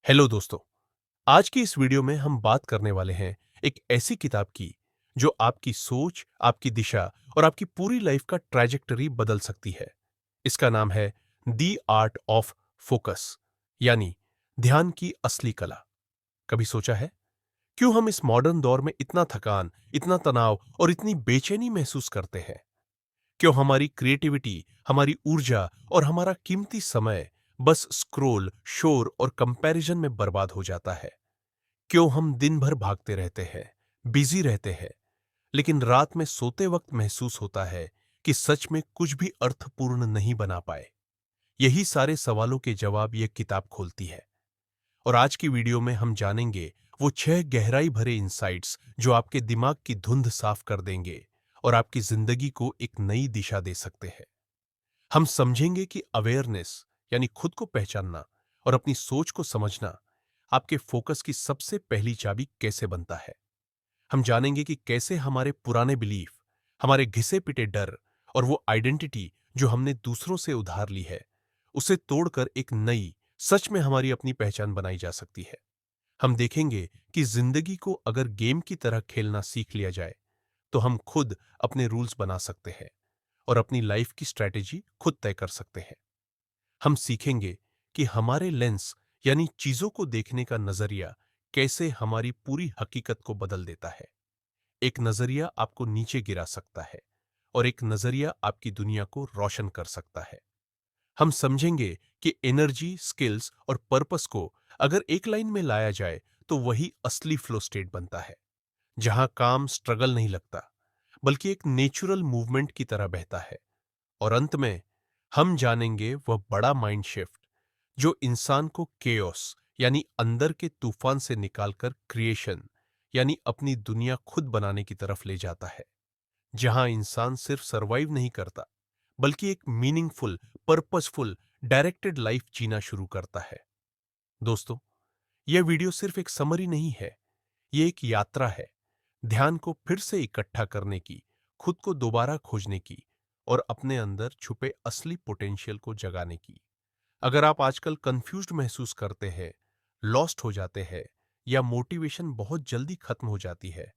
Hello दोस्तों। आज की इस वीडियो में हम बात करने वाले हैं एक ऐसी किताब की जो आपकी सोच, आपकी दिशा और आपकी पूरी लाइफ का ट्रैजेक्टरी बदल सकती है। इसका नाम है द आर्ट ऑफ फोकस, यानी ध्यान की असली कला। कभी सोचा है क्यों हम इस मॉडर्न दौर में इतना थकान, इतना तनाव और इतनी बेचैनी महसूस करते हैं? क्यों हमारी क्रिएटिविटी, हमारी ऊर्जा और हमारा कीमती समय बस स्क्रोल, शोर और कंपैरिजन में बर्बाद हो जाता है? क्यों हम दिन भर भागते रहते हैं, बिजी रहते हैं, लेकिन रात में सोते वक्त महसूस होता है कि सच में कुछ भी अर्थपूर्ण नहीं बना पाए? यही सारे सवालों के जवाब ये किताब खोलती है। और आज की वीडियो में हम जानेंगे वो 6 गहराई भरे इंसाइट्स जो आपके दिमाग की धुंध साफ कर देंगे और आपकी जिंदगी को एक नई दिशा दे सकते हैं। हम समझेंगे कि अवेयरनेस, यानी खुद को पहचानना और अपनी सोच को समझना, आपके फोकस की सबसे पहली चाबी कैसे बनता है। हम जानेंगे कि कैसे हमारे पुराने बिलीफ, हमारे घिसे पिटे डर और वो आइडेंटिटी जो हमने दूसरों से उधार ली है, उसे तोड़कर एक नई, सच में हमारी अपनी पहचान बनाई जा सकती है। हम देखेंगे कि जिंदगी को अगर गेम की तरह खेलना सीख लिया जाए तो हम खुद अपने रूल्स बना सकते हैं और अपनी लाइफ की स्ट्रैटेजी खुद तय कर सकते हैं। हम सीखेंगे कि हमारे लेंस, यानी चीजों को देखने का नजरिया, कैसे हमारी पूरी हकीकत को बदल देता है। एक नजरिया आपको नीचे गिरा सकता है और एक नजरिया आपकी दुनिया को रोशन कर सकता है। हम समझेंगे कि एनर्जी, स्किल्स और पर्पस को अगर एक लाइन में लाया जाए तो वही असली फ्लो स्टेट बनता है, जहां काम स्ट्रगल नहीं लगता, बल्कि एक नेचुरल मूवमेंट की तरह बहता है। और अंत में हम जानेंगे वह बड़ा माइंड शिफ्ट जो इंसान को केओस, यानी अंदर के तूफान से निकालकर क्रिएशन, यानी अपनी दुनिया खुद बनाने की तरफ ले जाता है, जहां इंसान सिर्फ सरवाइव नहीं करता, बल्कि एक मीनिंगफुल, पर्पसफुल, डायरेक्टेड लाइफ जीना शुरू करता है। दोस्तों, यह वीडियो सिर्फ एक समरी नहीं है, ये एक यात्रा है, ध्यान को फिर से इकट्ठा करने की, खुद को दोबारा खोजने की और अपने अंदर छुपे असली पोटेंशियल को जगाने की। अगर आप आजकल कंफ्यूज्ड महसूस करते हैं, लॉस्ट हो जाते हैं या मोटिवेशन बहुत जल्दी खत्म हो जाती है,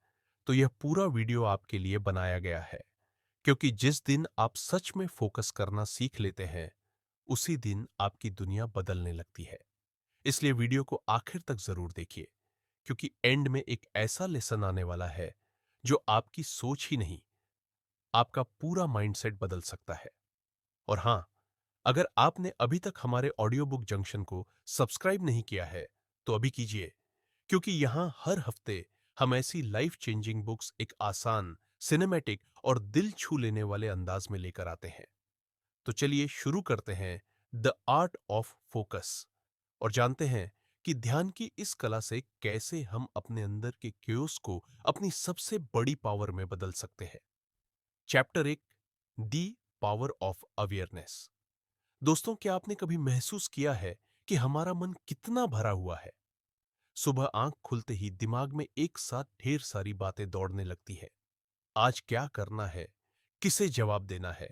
तो यह पूरा वीडियो आपके लिए बनाया गया है। क्योंकि जिस दिन आप सच में फोकस करना सीख लेते हैं, उसी दिन आपकी दुनिया बदलने लगती है। इसलिए वीडियो को आखिर तक जरूर देखिए, क्योंकि एंड में एक ऐसा लेसन आने वाला है जो आपकी सोच ही नहीं, आपका पूरा माइंडसेट बदल सकता है। और हां, अगर आपने अभी तक हमारे ऑडियो बुक जंक्शन को सब्सक्राइब नहीं किया है, तो अभी कीजिए, क्योंकि यहां हर हफ्ते हम ऐसी लाइफ चेंजिंग बुक्स एक आसान, सिनेमैटिक और दिल छू लेने वाले अंदाज में लेकर आते हैं। तो चलिए शुरू करते हैं द आर्ट ऑफ फोकस और जानते हैं कि ध्यान की इस कला से कैसे हम अपने अंदर के क्योस को अपनी सबसे बड़ी पावर में बदल सकते हैं। Chapter 1, the power of awareness. दोस्तों, क्या आपने कभी महसूस किया है कि हमारा मन कितना भरा हुआ है? सुबह आंख खुलते ही दिमाग में एक साथ ढेर सारी बातें दौड़ने लगती है। आज क्या करना है, किसे जवाब देना है,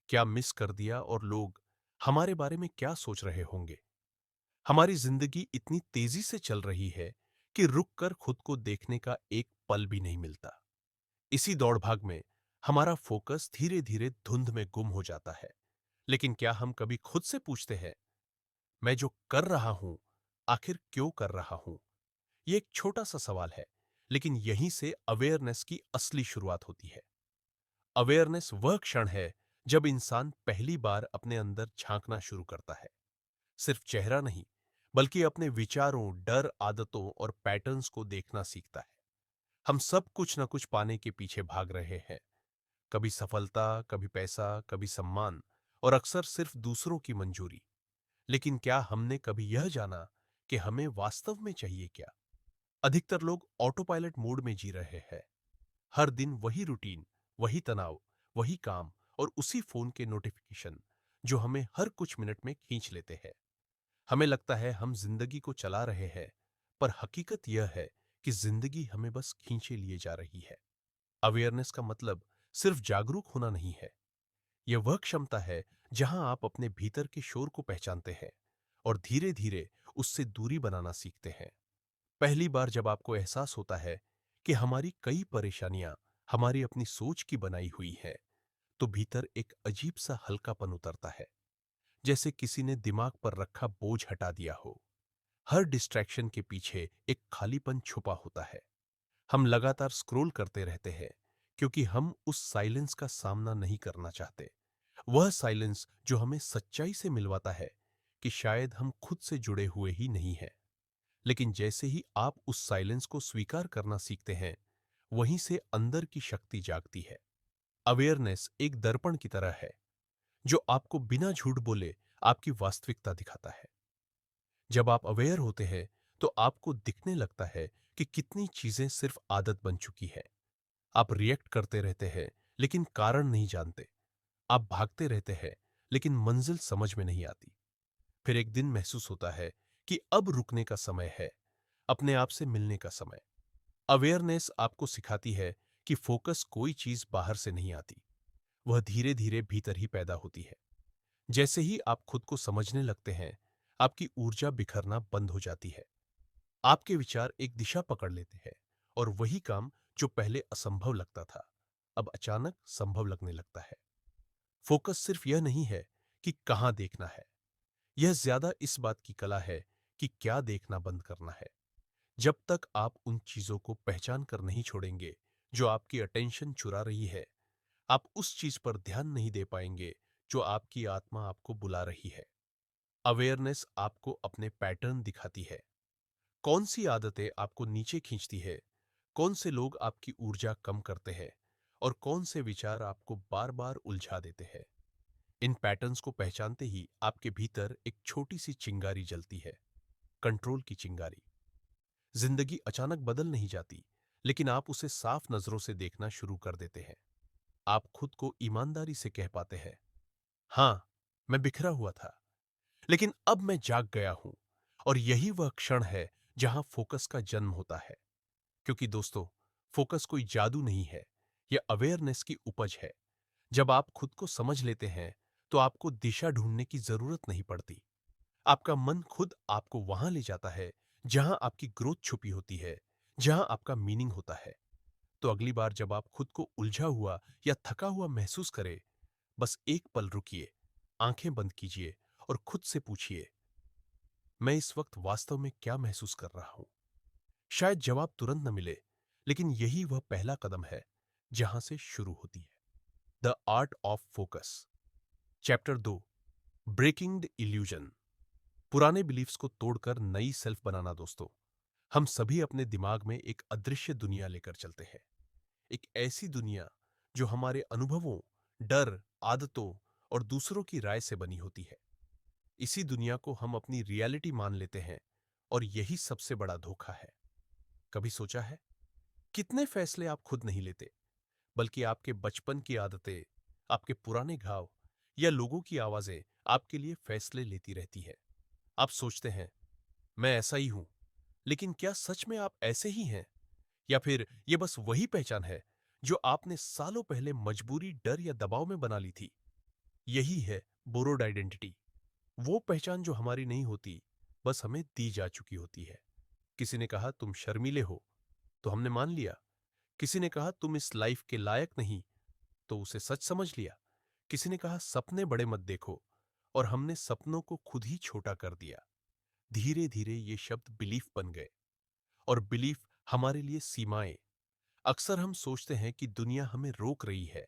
क्या मिस कर दिया और लोग हमारे बारे में क्या सोच रहे होंगे। हमारी जिंदगी इतनी तेजी से चल रही है कि रुक कर खुद को देखने का एक पल भी नहीं मिलता। इसी दौड़ भाग में हमारा फोकस धीरे धीरे धुंध में गुम हो जाता है। लेकिन क्या हम कभी खुद से पूछते हैं, मैं जो कर रहा हूं, आखिर क्यों कर रहा हूं? ये एक छोटा सा सवाल है, लेकिन यहीं से अवेयरनेस की असली शुरुआत होती है। अवेयरनेस वह क्षण है जब इंसान पहली बार अपने अंदर झांकना शुरू करता है। सिर्फ चेहरा नहीं, बल्कि अपने विचारों, डर, आदतों और पैटर्न्स को देखना सीखता है। हम सब कुछ न कुछ पाने के पीछे भाग रहे हैं। कभी सफलता, कभी पैसा, कभी सम्मान और अक्सर सिर्फ दूसरों की मंजूरी। लेकिन क्या हमने कभी यह जाना कि हमें वास्तव में चाहिए क्या? अधिकतर लोग ऑटो पायलट मोड में जी रहे हैं। हर दिन वही रूटीन, वही तनाव, वही काम और उसी फोन के नोटिफिकेशन जो हमें हर कुछ मिनट में खींच लेते हैं। हमें लगता है हम जिंदगी को चला रहे हैं, पर हकीकत यह है कि जिंदगी हमें बस खींचे लिए जा रही है। अवेयरनेस का मतलब सिर्फ जागरूक होना नहीं है। यह वह क्षमता है जहां आप अपने भीतर के शोर को पहचानते हैं और धीरे धीरे उससे दूरी बनाना सीखते हैं। पहली बार जब आपको एहसास होता है कि हमारी कई परेशानियां हमारी अपनी सोच की बनाई हुई है, तो भीतर एक अजीब सा हल्कापन उतरता है, जैसे किसी ने दिमाग पर रखा बोझ हटा दिया हो। हर डिस्ट्रैक्शन के पीछे एक खालीपन छुपा होता है। हम लगातार स्क्रॉल करते रहते हैं क्योंकि हम उस साइलेंस का सामना नहीं करना चाहते। वह साइलेंस जो हमें सच्चाई से मिलवाता है कि शायद हम खुद से जुड़े हुए ही नहीं हैं। लेकिन जैसे ही आप उस साइलेंस को स्वीकार करना सीखते हैं, वहीं से अंदर की शक्ति जागती है। अवेयरनेस एक दर्पण की तरह है जो आपको बिना झूठ बोले आपकी वास्तविकता दिखाता है। जब आप अवेयर होते हैं तो आपको दिखने लगता है कि कितनी चीजें सिर्फ आदत बन चुकी है। आप रिएक्ट करते रहते हैं लेकिन कारण नहीं जानते। आप भागते रहते हैं लेकिन मंजिल समझ में नहीं आती। फिर एक दिन महसूस होता है कि अब रुकने का समय है, अपने आप से मिलने का समय। अवेयरनेस आपको सिखाती है कि फोकस कोई चीज बाहर से नहीं आती, वह धीरे धीरे भीतर ही पैदा होती है। जैसे ही आप खुद को समझने लगते हैं, आपकी ऊर्जा बिखरना बंद हो जाती है। आपके विचार एक दिशा पकड़ लेते हैं और वही काम जो पहले असंभव लगता था, अब अचानक संभव लगने लगता है। फोकस सिर्फ यह नहीं है कि कहां देखना है, यह ज्यादा इस बात की कला है कि क्या देखना बंद करना है। जब तक आप उन चीजों को पहचान कर नहीं छोड़ेंगे जो आपकी अटेंशन चुरा रही है, आप उस चीज पर ध्यान नहीं दे पाएंगे जो आपकी आत्मा आपको बुला रही है। अवेयरनेस आपको अपने पैटर्न दिखाती है। कौन सी आदतें आपको नीचे खींचती है, कौन से लोग आपकी ऊर्जा कम करते हैं और कौन से विचार आपको बार बार उलझा देते हैं। इन पैटर्न्स को पहचानते ही आपके भीतर एक छोटी सी चिंगारी जलती है, कंट्रोल की चिंगारी। जिंदगी अचानक बदल नहीं जाती, लेकिन आप उसे साफ नजरों से देखना शुरू कर देते हैं। आप खुद को ईमानदारी से कह पाते हैं, हां, मैं बिखरा हुआ था, लेकिन अब मैं जाग गया हूं। और यही वह क्षण है जहां फोकस का जन्म होता है। क्योंकि दोस्तों, फोकस कोई जादू नहीं है, यह अवेयरनेस की उपज है। जब आप खुद को समझ लेते हैं, तो आपको दिशा ढूंढने की जरूरत नहीं पड़ती। आपका मन खुद आपको वहां ले जाता है जहां आपकी ग्रोथ छुपी होती है, जहां आपका मीनिंग होता है। तो अगली बार जब आप खुद को उलझा हुआ या थका हुआ महसूस करें, बस एक पल रुकिए, आंखें बंद कीजिए और खुद से पूछिए, मैं इस वक्त वास्तव में क्या महसूस कर रहा हूं। शायद जवाब तुरंत न मिले, लेकिन यही वह पहला कदम है जहां से शुरू होती है। The art of focus, chapter 2, breaking the illusion. पुराने बिलीफ्स को तोड़कर नई सेल्फ बनाना। दोस्तों, हम सभी अपने दिमाग में एक अदृश्य दुनिया लेकर चलते हैं। एक ऐसी दुनिया जो हमारे अनुभवों, डर, आदतों और दूसरों की राय से बनी होती है। इसी दुनिया को हम अपनी रियलिटी मान लेते हैं और यही सबसे बड़ा धोखा है। कभी सोचा है कितने फैसले आप खुद नहीं लेते, बल्कि आपके बचपन की आदतें, आपके पुराने घाव या लोगों की आवाजें आपके लिए फैसले लेती रहती है। आप सोचते हैं, मैं ऐसा ही हूं, लेकिन क्या सच में आप ऐसे ही हैं? या फिर ये बस वही पहचान है जो आपने सालों पहले मजबूरी, डर या दबाव में बना ली थी? यही है बोरोड आइडेंटिटी, वो पहचान जो हमारी नहीं होती, बस हमें दी जा चुकी होती है। किसी ने कहा तुम शर्मीले हो, तो हमने मान लिया। किसी ने कहा तुम इस लाइफ के लायक नहीं, तो उसे सच समझ लिया। किसी ने कहा सपने बड़े मत देखो, और हमने सपनों को खुद ही छोटा कर दिया। धीरे धीरे ये शब्द बिलीफ बन गए, और बिलीफ हमारे लिए सीमाएं। अक्सर हम सोचते हैं कि दुनिया हमें रोक रही है,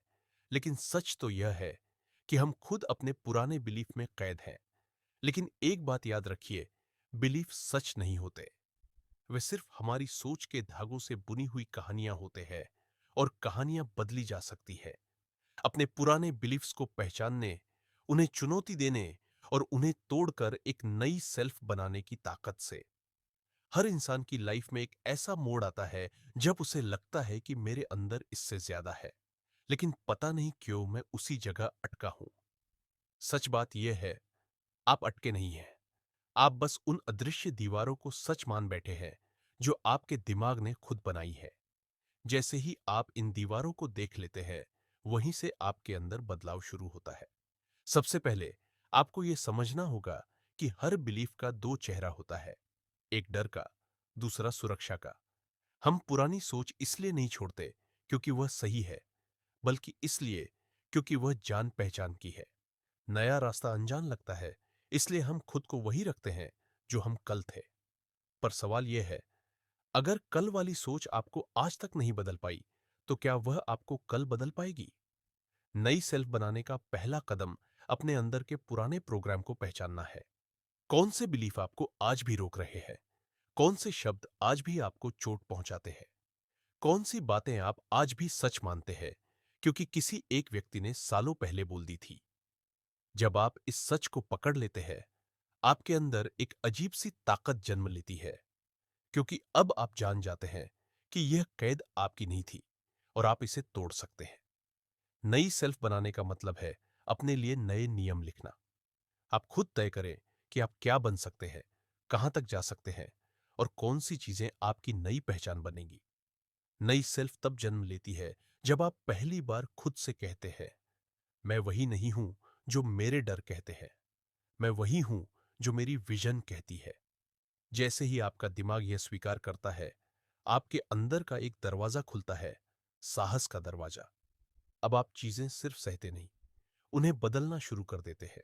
लेकिन सच तो यह है कि हम खुद अपने पुराने बिलीफ में कैद हैं। लेकिन एक बात याद रखिए, बिलीफ सच नहीं होते। वे सिर्फ हमारी सोच के धागों से बुनी हुई कहानियां होते हैं, और कहानियां बदली जा सकती है। अपने पुराने बिलीफ्स को पहचानने, उन्हें चुनौती देने और उन्हें तोड़कर एक नई सेल्फ बनाने की ताकत से। हर इंसान की लाइफ में एक ऐसा मोड़ आता है जब उसे लगता है कि मेरे अंदर इससे ज्यादा है, लेकिन पता नहीं क्यों मैं उसी जगह अटका हूं। सच बात यह है, आप अटके नहीं हैं। आप बस उन अदृश्य दीवारों को सच मान बैठे हैं जो आपके दिमाग ने खुद बनाई है। जैसे ही आप इन दीवारों को देख लेते हैं, वहीं से आपके अंदर बदलाव शुरू होता है। सबसे पहले आपको यह समझना होगा कि हर बिलीफ का दो चेहरा होता है, एक डर का, दूसरा सुरक्षा का। हम पुरानी सोच इसलिए नहीं छोड़ते क्योंकि वह सही है, बल्कि इसलिए क्योंकि वह जान पहचान की है। नया रास्ता अनजान लगता है, इसलिए हम खुद को वही रखते हैं जो हम कल थे। पर सवाल यह है, अगर कल वाली सोच आपको आज तक नहीं बदल पाई, तो क्या वह आपको कल बदल पाएगी? नई सेल्फ बनाने का पहला कदम अपने अंदर के पुराने प्रोग्राम को पहचानना है। कौन से बिलीफ आपको आज भी रोक रहे हैं? कौन से शब्द आज भी आपको चोट पहुंचाते हैं? कौन सी बातें आप आज भी सच मानते हैं क्योंकि किसी एक व्यक्ति ने सालों पहले बोल दी थी? जब आप इस सच को पकड़ लेते हैं, आपके अंदर एक अजीब सी ताकत जन्म लेती है, क्योंकि अब आप जान जाते हैं कि यह कैद आपकी नहीं थी और आप इसे तोड़ सकते हैं। नई सेल्फ बनाने का मतलब है अपने लिए नए नियम लिखना। आप खुद तय करें कि आप क्या बन सकते हैं, कहां तक जा सकते हैं और कौन सी चीजें आपकी नई पहचान बनेंगी। नई सेल्फ तब जन्म लेती है जब आप पहली बार खुद से कहते हैं, मैं वही नहीं हूं जो मेरे डर कहते हैं, मैं वही हूं जो मेरी विजन कहती है। जैसे ही आपका दिमाग यह स्वीकार करता है, आपके अंदर का एक दरवाजा खुलता है, साहस का दरवाजा। अब आप चीजें सिर्फ सहते नहीं, उन्हें बदलना शुरू कर देते हैं।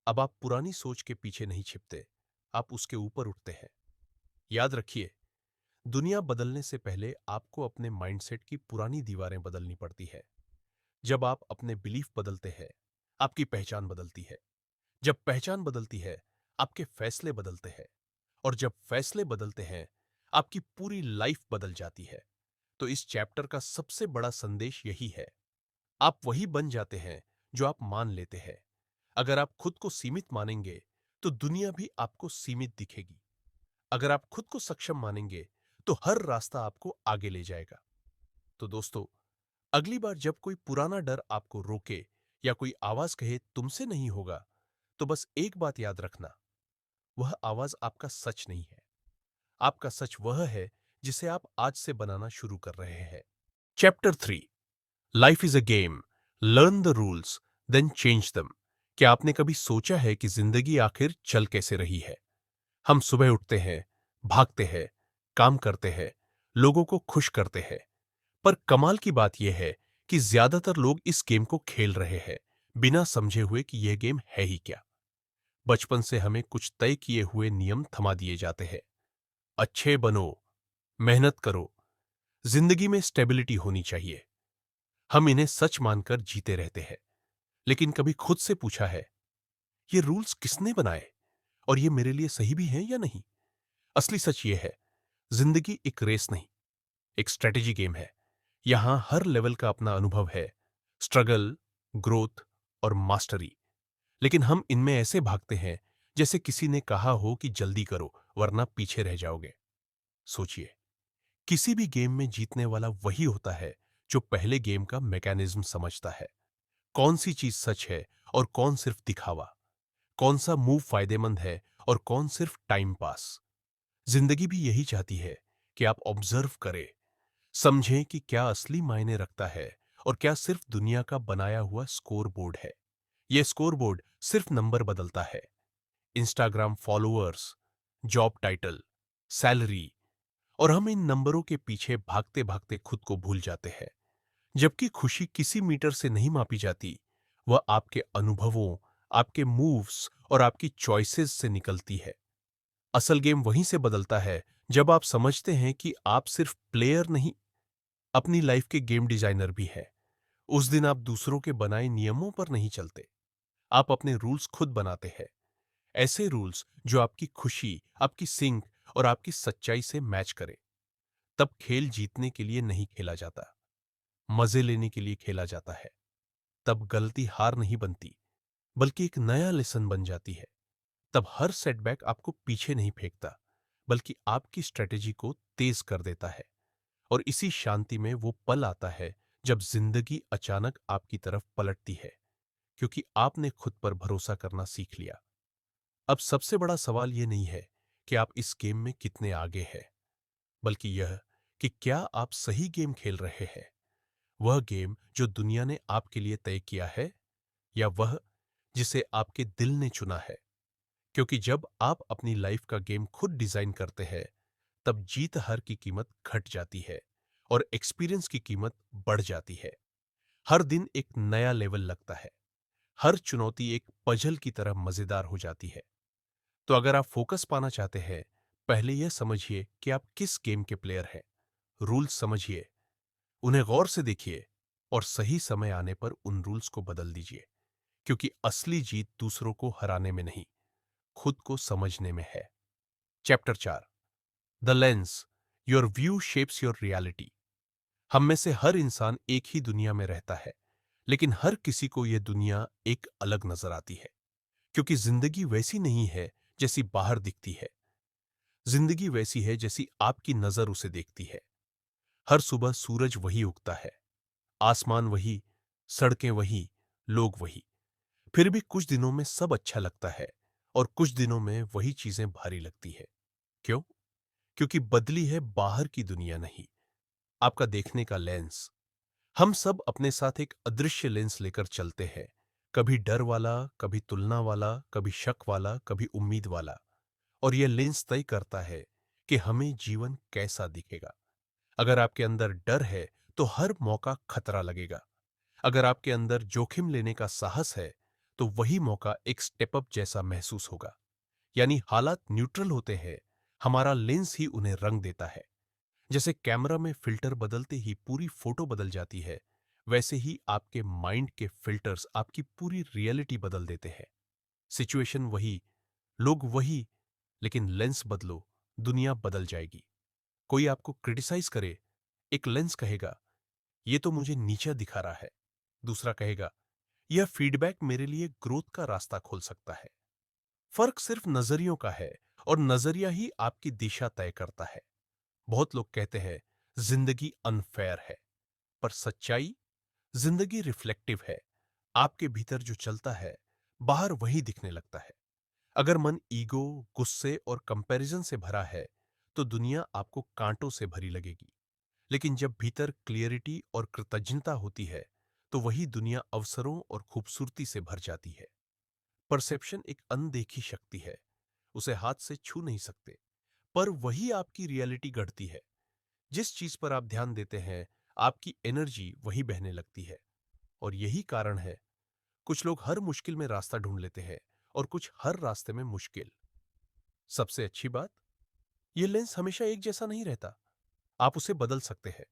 अब आप पुरानी सोच के पीछे नहीं छिपते, आप उसके ऊपर उठते हैं। याद रखिए, दुनिया बदलने से पहले आपको अपने माइंडसेट की पुरानी दीवारें बदलनी पड़ती है। जब आप अपने बिलीफ बदलते हैं, आपकी पहचान बदलती है। जब पहचान बदलती है, आपके फैसले बदलते हैं। और जब फैसले बदलते हैं, आपकी पूरी लाइफ बदल जाती है। तो इस चैप्टर का सबसे बड़ा संदेश यही है, आप वही बन जाते हैं जो आप मान लेते हैं। अगर आप खुद को सीमित मानेंगे, तो दुनिया भी आपको सीमित दिखेगी। अगर आप खुद को सक्षम मानेंगे, तो हर रास्ता आपको आगे ले जाएगा। तो दोस्तों, अगली बार जब कोई पुराना डर आपको रोके या कोई आवाज कहे तुमसे नहीं होगा, तो बस एक बात याद रखना, वह आवाज आपका सच नहीं है। आपका सच वह है जिसे आप आज से बनाना शुरू कर रहे हैं। Chapter 3, life is a game, learn the rules then change them. क्या आपने कभी सोचा है कि जिंदगी आखिर चल कैसे रही है? हम सुबह उठते हैं, भागते हैं, काम करते हैं, लोगों को खुश करते हैं। पर कमाल की बात यह है कि ज्यादातर लोग इस गेम को खेल रहे हैं, बिना समझे हुए कि यह गेम है ही क्या। बचपन से हमें कुछ तय किए हुए नियम थमा दिए जाते हैं। अच्छे बनो, मेहनत करो, जिंदगी में स्टेबिलिटी होनी चाहिए। हम इन्हें सच मानकर जीते रहते हैं, लेकिन कभी खुद से पूछा है, ये रूल्स किसने बनाए और ये मेरे लिए सही भी हैं या नहीं? असली सच ये है, जिंदगी एक रेस नहीं, एक स्ट्रेटेजी गेम है। यहां हर लेवल का अपना अनुभव है, स्ट्रगल, ग्रोथ और मास्टरी। लेकिन हम इनमें ऐसे भागते हैं जैसे किसी ने कहा हो कि जल्दी करो वरना पीछे रह जाओगे। सोचिए, किसी भी गेम में जीतने वाला वही होता है जो पहले गेम का मैकेनिज्म समझता है। कौन सी चीज सच है और कौन सिर्फ दिखावा, कौन सा मूव फायदेमंद है और कौन सिर्फ टाइम पास। जिंदगी भी यही चाहती है कि आप ऑब्जर्व करें, समझें कि क्या असली मायने रखता है और क्या सिर्फ दुनिया का बनाया हुआ स्कोर बोर्ड है। यह स्कोर बोर्ड सिर्फ नंबर बदलता है, Instagram followers, job title, salary, और हम इन नंबरों के पीछे भागते भागते खुद को भूल जाते हैं। जबकि खुशी किसी मीटर से नहीं मापी जाती, वह आपके अनुभवों, आपके मूव्स और आपकी चॉइसेस से निकलती है। असल गेम वहीं से बदलता है जब आप समझते हैं कि आप सिर्फ प्लेयर नहीं, अपनी लाइफ के गेम डिजाइनर भी हैं। उस दिन आप दूसरों के बनाए नियमों पर नहीं चलते, आप अपने रूल्स खुद बनाते हैं। ऐसे रूल्स जो आपकी खुशी, आपकी सिंक और आपकी सच्चाई से मैच करें। तब खेल जीतने के लिए नहीं खेला जाता, मजे लेने के लिए खेला जाता है। तब गलती हार नहीं बनती, बल्कि एक नया लेसन बन जाती है। तब हर सेटबैक आपको पीछे नहीं फेंकता, बल्कि आपकी स्ट्रेटेजी को तेज कर देता है। और इसी शांति में वो पल आता है जब जिंदगी अचानक आपकी तरफ पलटती है, क्योंकि आपने खुद पर भरोसा करना सीख लिया। अब सबसे बड़ा सवाल ये नहीं है कि आप इस गेम में कितने आगे हैं, बल्कि यह कि क्या आप सही गेम खेल रहे हैं। वह गेम जो दुनिया ने आपके लिए तय किया है, या वह जिसे आपके दिल ने चुना है। क्योंकि जब आप अपनी लाइफ का गेम खुद डिजाइन करते हैं, तब जीत हार की कीमत घट जाती है और एक्सपीरियंस की कीमत बढ़ जाती है। हर दिन एक नया लेवल लगता है। हर चुनौती एक पजल की तरह मजेदार हो जाती है। तो अगर आप फोकस पाना चाहते हैं, पहले यह समझिए कि आप किस गेम के प्लेयर हैं। रूल्स समझिए, उन्हें गौर से देखिए और सही समय आने पर उन रूल्स को बदल दीजिए। क्योंकि असली जीत दूसरों को हराने में नहीं, खुद को समझने में है। Chapter 4, the lens, your view shapes your reality. हम में से हर इंसान एक ही दुनिया में रहता है, लेकिन हर किसी को यह दुनिया एक अलग नजर आती है। क्योंकि जिंदगी वैसी नहीं है जैसी बाहर दिखती है। जिंदगी वैसी है जैसी आपकी नजर उसे देखती है। हर सुबह सूरज वही उगता है, आसमान वही, सड़कें वही, लोग वही। फिर भी कुछ दिनों में सब अच्छा लगता है और कुछ दिनों में वही चीजें भारी लगती है। क्यों? क्योंकि बदली है बाहर की दुनिया नहीं, आपका देखने का लेंस। हम सब अपने साथ एक अदृश्य लेंस लेकर चलते हैं। कभी डर वाला, कभी तुलना वाला, कभी शक वाला, कभी उम्मीद वाला। और यह लेंस तय करता है कि हमें जीवन कैसा दिखेगा। अगर आपके अंदर डर है, तो हर मौका खतरा लगेगा। अगर आपके अंदर जोखिम लेने का साहस है, तो वही मौका एक स्टेप अप जैसा महसूस होगा। यानी हालात न्यूट्रल होते हैं, हमारा लेंस ही उन्हें रंग देता है। जैसे कैमरा में फिल्टर बदलते ही पूरी फोटो बदल जाती है, वैसे ही आपके माइंड के फिल्टर्स आपकी पूरी रियलिटी बदल देते हैं। सिचुएशन वही, लोग वही, लेकिन लेंस बदलो, दुनिया बदल जाएगी। कोई आपको क्रिटिसाइज करे, एक लेंस कहेगा, ये तो मुझे नीचा दिखा रहा है। दूसरा कहेगा, यह फीडबैक मेरे लिए ग्रोथ का रास्ता खोल सकता है। फर्क सिर्फ नजरियों का है और नजरिया ही आपकी दिशा तय करता है। बहुत लोग कहते हैं जिंदगी अनफेयर है, पर सच्चाई, जिंदगी रिफ्लेक्टिव है। आपके भीतर जो चलता है, बाहर वही दिखने लगता है। अगर मन ईगो, गुस्से और कंपैरिजन से भरा है, तो दुनिया आपको कांटों से भरी लगेगी। लेकिन जब भीतर क्लियरिटी और कृतज्ञता होती है, तो वही दुनिया अवसरों और खूबसूरती से भर जाती है। परसेप्शन एक अनदेखी शक्ति है, उसे हाथ से छू नहीं सकते, पर वही आपकी रियलिटी गढ़ती है। जिस चीज पर आप ध्यान देते हैं, आपकी एनर्जी वही बहने लगती है। और यही कारण है, कुछ लोग हर मुश्किल में रास्ता ढूंढ लेते हैं और कुछ हर रास्ते में मुश्किल। सबसे अच्छी बात, यह लेंस हमेशा एक जैसा नहीं रहता। आप उसे बदल सकते हैं,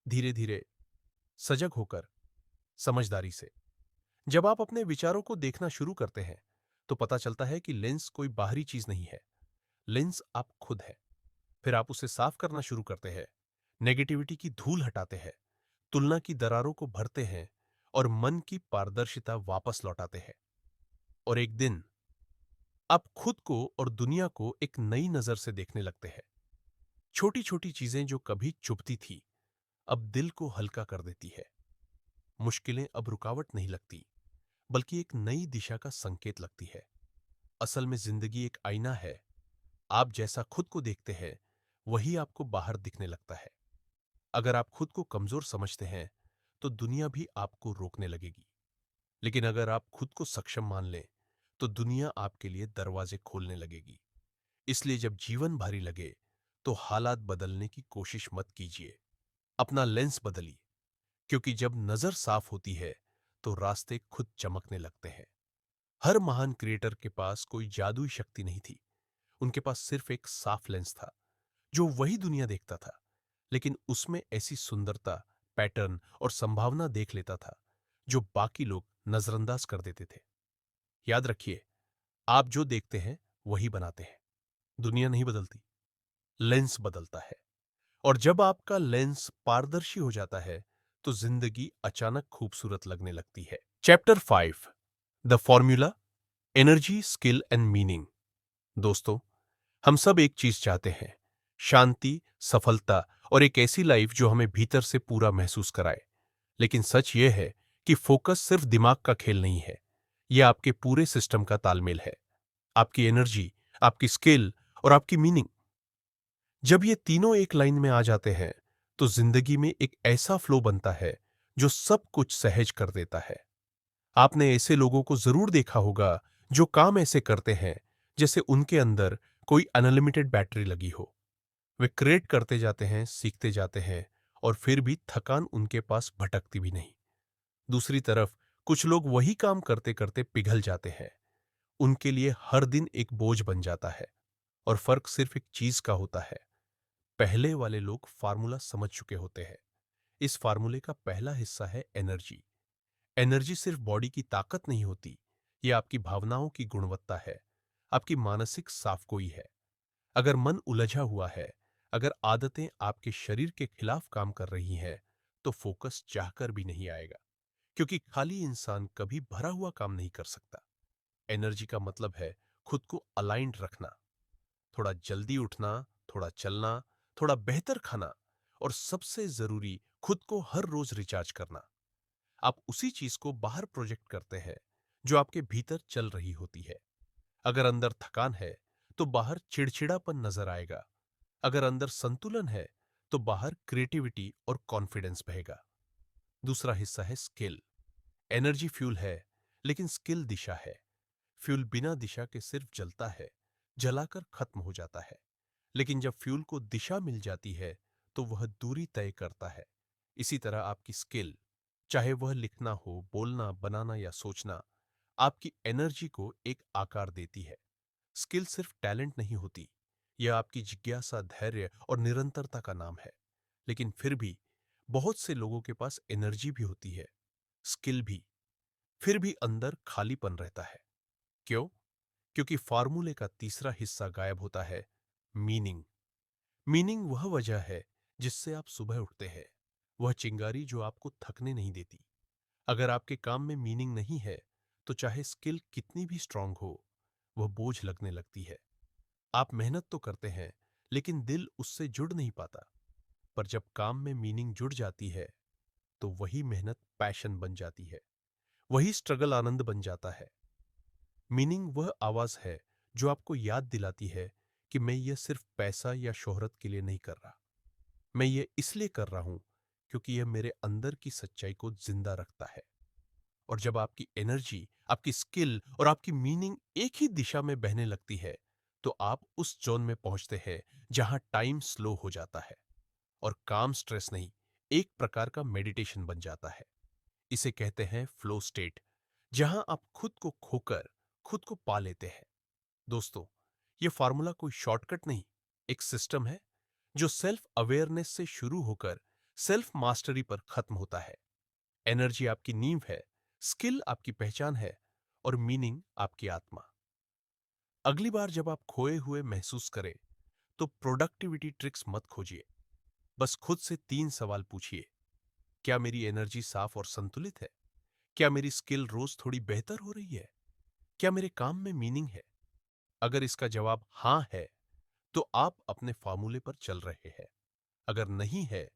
धीरे धीरे, सजग होकर, समझदारी से। जब आप अपने विचारों को देखना शुरू करते हैं, तो पता चलता है कि लेंस कोई बाहरी चीज नहीं है, लेंस आप खुद है। फिर आप उसे साफ करना शुरू करते हैं, नेगेटिविटी की धूल हटाते हैं, तुलना की दरारों को भरते हैं और मन की पारदर्शिता वापस लौटाते हैं। और एक दिन आप खुद को और दुनिया को एक नई नजर से देखने लगते हैं। छोटी छोटी चीजें जो कभी चुभती थी, अब दिल को हल्का कर देती है। मुश्किलें अब रुकावट नहीं लगती, बल्कि एक नई दिशा का संकेत लगती है। असल में जिंदगी एक आईना है। आप जैसा खुद को देखते हैं, वही आपको बाहर दिखने लगता है। अगर आप खुद को कमजोर समझते हैं, तो दुनिया भी आपको रोकने लगेगी। लेकिन अगर आप खुद को सक्षम मान लें, तो दुनिया आपके लिए दरवाजे खोलने लगेगी। इसलिए जब जीवन भारी लगे, तो हालात बदलने की कोशिश मत कीजिए, अपना लेंस बदलिए। क्योंकि जब नजर साफ होती है, तो रास्ते खुद चमकने लगते हैं। हर महान क्रिएटर के पास कोई जादुई शक्ति नहीं थी, उनके पास सिर्फ एक साफ लेंस था, जो वही दुनिया देखता था, लेकिन उसमें ऐसी सुंदरता, पैटर्न और संभावना देख लेता था, जो बाकी लोग नजरअंदाज कर देते थे। याद रखिए, आप जो देखते हैं वही बनाते हैं। दुनिया नहीं बदलती, लेंस बदलता है। और जब आपका लेंस पारदर्शी हो जाता है, तो जिंदगी अचानक खूबसूरत लगने लगती है। Chapter 5, the formula, energy, skill and meaning. दोस्तों, हम सब एक चीज चाहते हैं, शांति, सफलता और एक ऐसी लाइफ जो हमें भीतर से पूरा महसूस कराए। लेकिन सच यह है कि फोकस सिर्फ दिमाग का खेल नहीं है, यह आपके पूरे सिस्टम का तालमेल है। आपकी एनर्जी, आपकी स्किल और आपकी मीनिंग। जब ये तीनों एक लाइन में आ जाते हैं, तो जिंदगी में एक ऐसा फ्लो बनता है जो सब कुछ सहज कर देता है। आपने ऐसे लोगों को जरूर देखा होगा जो काम ऐसे करते हैं जैसे उनके अंदर कोई अनलिमिटेड बैटरी लगी हो। वे क्रिएट करते जाते हैं, सीखते जाते हैं और फिर भी थकान उनके पास भटकती भी नहीं। दूसरी तरफ कुछ लोग वही काम करते करते पिघल जाते हैं। उनके लिए हर दिन एक बोझ बन जाता है और फर्क सिर्फ एक चीज का होता है। पहले वाले लोग फार्मूला समझ चुके होते हैं। इस फार्मूले का पहला हिस्सा है एनर्जी। एनर्जी सिर्फ बॉडी की ताकत नहीं होती, यह आपकी भावनाओं की गुणवत्ता है, आपकी मानसिक साफगोई है। अगर मन उलझा हुआ है, अगर आदतें आपके शरीर के खिलाफ काम कर रही हैं, तो फोकस चाहकर भी नहीं आएगा, क्योंकि खाली इंसान कभी भरा हुआ काम नहीं कर सकता। एनर्जी का मतलब है खुद को अलाइंड रखना, थोड़ा जल्दी उठना, थोड़ा चलना, थोड़ा बेहतर खाना और सबसे जरूरी खुद को हर रोज रिचार्ज करना। आप उसी चीज को बाहर प्रोजेक्ट करते हैं जो आपके भीतर चल रही होती है। अगर अंदर थकान है तो बाहर चिड़चिड़ापन नजर आएगा। अगर अंदर संतुलन है तो बाहर क्रिएटिविटी और कॉन्फिडेंस बहेगा। दूसरा हिस्सा है स्किल। एनर्जी फ्यूल है, लेकिन स्किल दिशा है। फ्यूल बिना दिशा के सिर्फ जलता है, जलाकर खत्म हो जाता है। लेकिन जब फ्यूल को दिशा मिल जाती है तो वह दूरी तय करता है। इसी तरह आपकी स्किल, चाहे वह लिखना हो, बोलना, बनाना या सोचना, आपकी एनर्जी को एक आकार देती है। स्किल सिर्फ टैलेंट नहीं होती, यह आपकी जिज्ञासा, धैर्य और निरंतरता का नाम है। लेकिन बहुत से लोगों के पास एनर्जी भी होती है, स्किल भी, फिर भी अंदर खालीपन रहता है। क्यों? क्योंकि फार्मूले का तीसरा हिस्सा गायब होता है, मीनिंग। मीनिंग वह वजह है जिससे आप सुबह उठते हैं, वह चिंगारी जो आपको थकने नहीं देती। अगर आपके काम में मीनिंग नहीं है, तो चाहे स्किल कितनी भी स्ट्रांग हो, वह बोझ लगने लगती है। आप मेहनत तो करते हैं, लेकिन दिल उससे जुड़ नहीं पाता। पर जब काम में मीनिंग जुड़ जाती है, तो वही मेहनत पैशन बन जाती है, वही स्ट्रगल आनंद बन जाता है। मीनिंग वह आवाज है जो आपको याद दिलाती है कि मैं यह सिर्फ पैसा या शोहरत के लिए नहीं कर रहा। मैं ये इसलिए कर रहा हूं क्योंकि यह मेरे अंदर की सच्चाई को जिंदा रखता है। और जब आपकी एनर्जी, आपकी स्किल और आपकी मीनिंग एक ही दिशा में बहने लगती है, तो आप उस जोन में पहुंचते हैं जहां टाइम स्लो हो जाता है और काम स्ट्रेस नहीं, एक प्रकार का मेडिटेशन बन जाता है। इसे कहते हैं फ्लो स्टेट, जहां आप खुद को खोकर खुद को पा लेते हैं। दोस्तों, यह फॉर्मूला कोई शॉर्टकट नहीं, एक सिस्टम है जो सेल्फ अवेयरनेस से शुरू होकर सेल्फ मास्टरी पर खत्म होता है। एनर्जी आपकी नींव है, स्किल आपकी पहचान है और मीनिंग आपकी आत्मा। अगली बार जब आप खोए हुए महसूस करें, तो प्रोडक्टिविटी ट्रिक्स मत खोजिए। बस खुद से 3 सवाल पूछिए। क्या मेरी एनर्जी साफ और संतुलित है? क्या मेरी स्किल रोज थोड़ी बेहतर हो रही है? क्या मेरे काम में मीनिंग है? अगर इसका जवाब हां है, तो आप अपने फार्मूले पर चल रहे हैं। अगर नहीं है,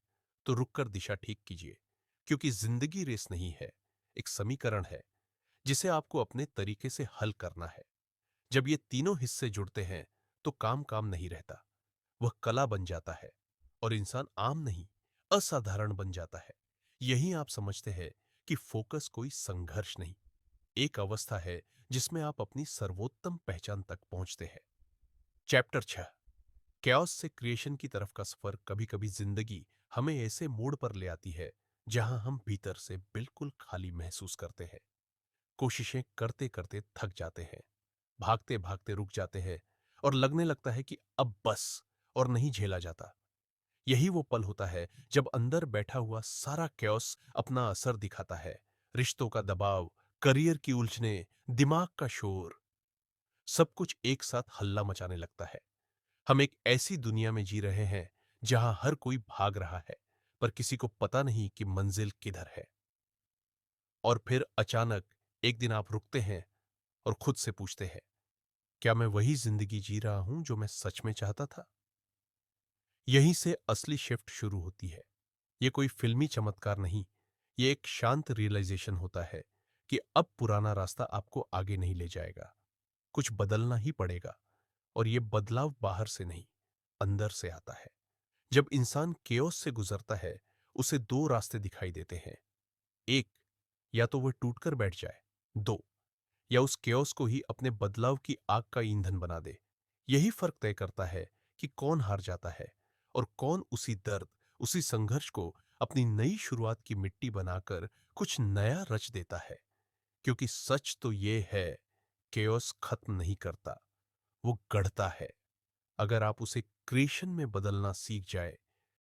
तो रुककर दिशा ठीक कीजिए, क्योंकि जिंदगी रेस नहीं है, एक समीकरण है जिसे आपको अपने तरीके से हल करना है। जब ये तीनों हिस्से जुड़ते हैं, तो काम काम नहीं रहता, वह कला बन जाता है और इंसान आम नहीं, असाधारण बन जाता है। यही आप समझते हैं कि फोकस कोई संघर्ष नहीं, एक अवस्था है जिसमें आप अपनी सर्वोत्तम पहचान तक पहुंचते हैं। चैप्टर 6, कैओस से क्रिएशन की तरफ का सफर। कभी कभी जिंदगी हमें ऐसे मोड़ पर ले आती है जहां हम भीतर से बिल्कुल खाली महसूस करते हैं। कोशिशें करते करते थक जाते हैं, भागते भागते रुक जाते हैं और लगने लगता है कि अब बस और नहीं झेला जाता। यही वो पल होता है जब अंदर बैठा हुआ सारा कैओस अपना असर दिखाता है। रिश्तों का दबाव, करियर की उलझने, दिमाग का शोर, सब कुछ एक साथ हल्ला मचाने लगता है। हम एक ऐसी दुनिया में जी रहे हैं जहां हर कोई भाग रहा है, पर किसी को पता नहीं कि मंजिल किधर है। और फिर अचानक एक दिन आप रुकते हैं और खुद से पूछते हैं, क्या मैं वही जिंदगी जी रहा हूं जो मैं सच में चाहता था? यहीं से असली शिफ्ट शुरू होती है। ये कोई फिल्मी चमत्कार नहीं, ये एक शांत रियलाइजेशन होता है कि अब पुराना रास्ता आपको आगे नहीं ले जाएगा, कुछ बदलना ही पड़ेगा। और ये बदलाव बाहर से नहीं, अंदर से आता है। जब इंसान केओस से गुजरता है, उसे दो रास्ते दिखाई देते हैं। एक, या तो वह टूटकर बैठ जाए। दो, या उस केओस को ही अपने बदलाव की आग का ईंधन बना दे। यही फर्क तय करता है कि कौन हार जाता है और कौन उसी दर्द, उसी संघर्ष को अपनी नई शुरुआत की मिट्टी बनाकर कुछ नया रच देता है। क्योंकि सच तो ये है, केओस खत्म नहीं करता, वो गढ़ता है। अगर आप उसे क्रिएशन में बदलना सीख जाए